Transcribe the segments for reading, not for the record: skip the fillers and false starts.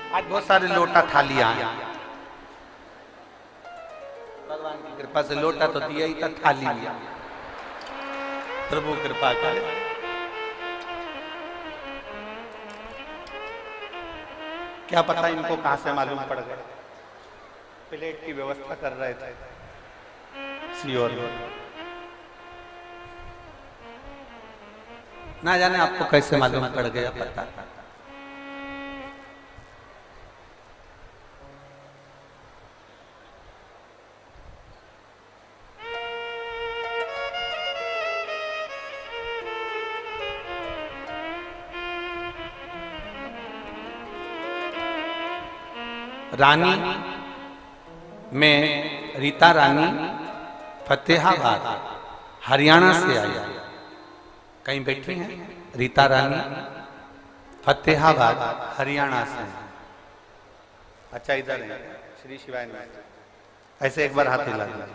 आज बहुत सारे लोटा थालियां हैं, भगवान की कृपा से लोटा तो दिया ही था, थाली दिया, प्रभु कृपा करे। क्या पता इनको कहां से मालूम पड़ गया, प्लेट की व्यवस्था कर रहे थे सियोर, ना जाने आपको कैसे मालूम पड़ गया पता। रानी में रीता रानी फतेहाबाद हरियाणा से आई, कहीं बैठी हैं रीता रानी फतेहाबाद हरियाणा से। अच्छा इधर है श्री शिवाय में, ऐसे एक बार हाथ हिला दीजिए।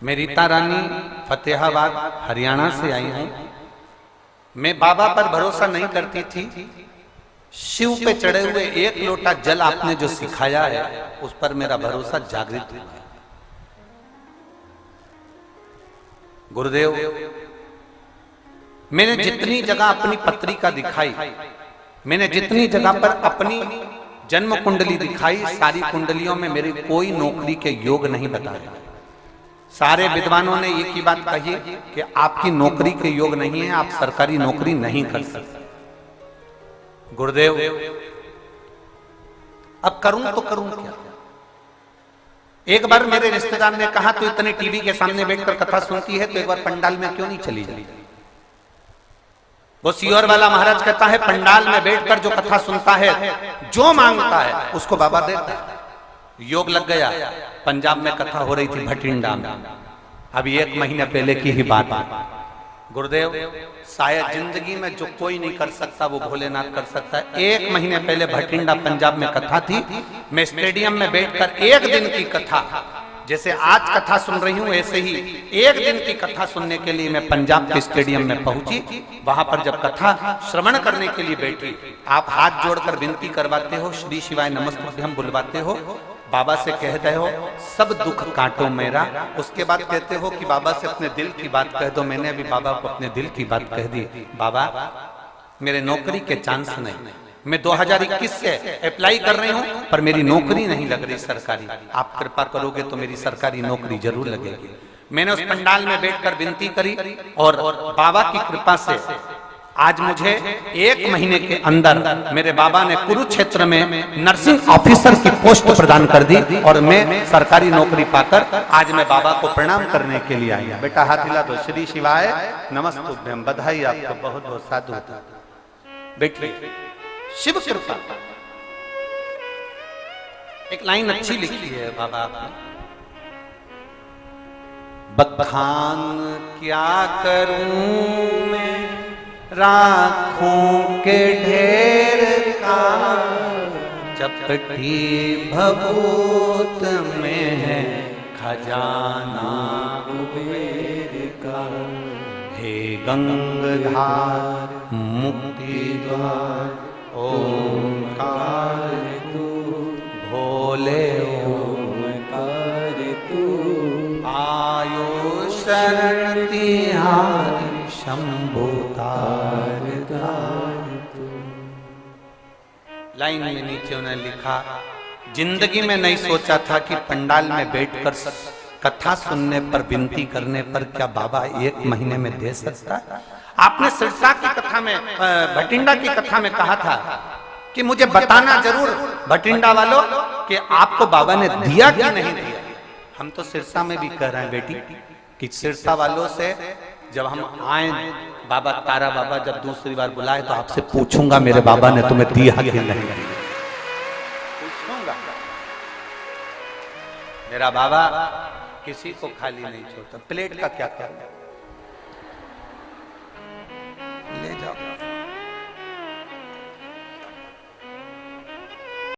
मैं रीता रानी फतेहाबाद हरियाणा से आई हूं। मैं बाबा पर भरोसा नहीं करती थी, शिव पे चढ़े हुए एक लोटा जल आपने जो सिखाया है उस पर मेरा भरोसा जागृत हुआ है। गुरुदेव, मैंने जितनी जगह अपनी पत्रिका दिखाई, मैंने जितनी जगह पर अपनी जन्म कुंडली दिखाई, सारी कुंडलियों में मेरी कोई नौकरी के योग नहीं बताए। सारे विद्वानों ने एक ही बात कही कि आपकी नौकरी के योग नहीं है, आप सरकारी नौकरी नहीं कर सकते। गुरुदेव, अब करूं तो करूं क्या? एक बार मेरे रिश्तेदार ने कहा तो इतने टीवी के सामने बैठकर कथा सुनती है तो एक बार पंडाल में क्यों नहीं चली जाती? वो सियोर वाला महाराज कहता है पंडाल में बैठकर जो कथा सुनता है, जो मांगता है उसको बाबा देता है। योग लग गया। पंजाब में कथा हो रही थी भटिंडा में, अभी 1 महीने पहले की ही बात है। गुरुदेव, शायद जिंदगी में जो कोई नहीं कर सकता वो भोलेनाथ कर सकता है। 1 महीने पहले भटिंडा पंजाब में कथा थी। मैं स्टेडियम में बैठकर 1 दिन की कथा, जैसे आज कथा सुन रही हूं ऐसे ही 1 दिन की कथा सुनने के लिए मैं पंजाब के स्टेडियम में पहुंची। वहां पर जब कथा श्रवण करने के लिए बैठी, आप हाथ जोड़कर विनती करवाते हो, श्री शिवाय नमस्तुभ्यम बुलवाते हो, बाबा से कहते हो सब दुख काटो मेरा। उसके बाद कहते हो कि बाबा से अपने दिल की बात कह दो। मैंने अभी बाबा को अपने दिल की बात कह दी, बाबा मेरे नौकरी के चांस नहीं, मैं 2021 से अप्लाई कर रही हूं पर मेरी नौकरी नहीं लग रही सरकारी, आप कृपा करोगे तो मेरी सरकारी नौकरी जरूर लगेगी। मैंने उस पंडाल में बैठकर विनती करी और बाबा की कृपा से आज मुझे 1 महीने के अंदर मेरे बाबा ने कुरुक्षेत्र में नर्सिंग ऑफिसर की पोस्ट प्रदान कर दी और मैं सरकारी नौकरी पाकर आज मैं बाबा को प्रणाम करने के लिए आई। बेटा हाथ हिला दो, श्री शिवाय नमस्तुभ्यम, बधाई आपको, बहुत बहुत साधु। बैठिए, शिव कृपा। एक लाइन अच्छी लिखी है बाबा आपने, बखान क्या करूं मैं राखों के ढेर का, चपटी भभूत में है खजाना कुबेर का। हे गंगाधार मुक्ति द्वार ओंकार तू, भोले ओंकार तू, आयो शरण तिहारी शंभो तार तार तू। लाइन में नीचे उन्हें लिखा, जिंदगी में नहीं सोचा था कि पंडाल में बैठकर कथा सुनने पर विनती करने पर क्या बाबा 1 महीने में दे सकता है। आपने सिरसा की कथा में, भटिंडा की कथा में कहा था कि मुझे बताना जरूर भटिंडा वालों कि आपको बाबा ने दिया कि नहीं दिया। हम तो सिरसा में भी कह रहे हैं बेटी कि सिरसा वालों से जब हम आए, बाबा तारा बाबा जब दूसरी बार बुलाए तो आपसे पूछूंगा मेरे बाबा ने तुम्हें दिया कि नहीं दिया, पूछूंगा। मेरा बाबा किसी को खाली नहीं छोड़ता। प्लेट का क्या करना,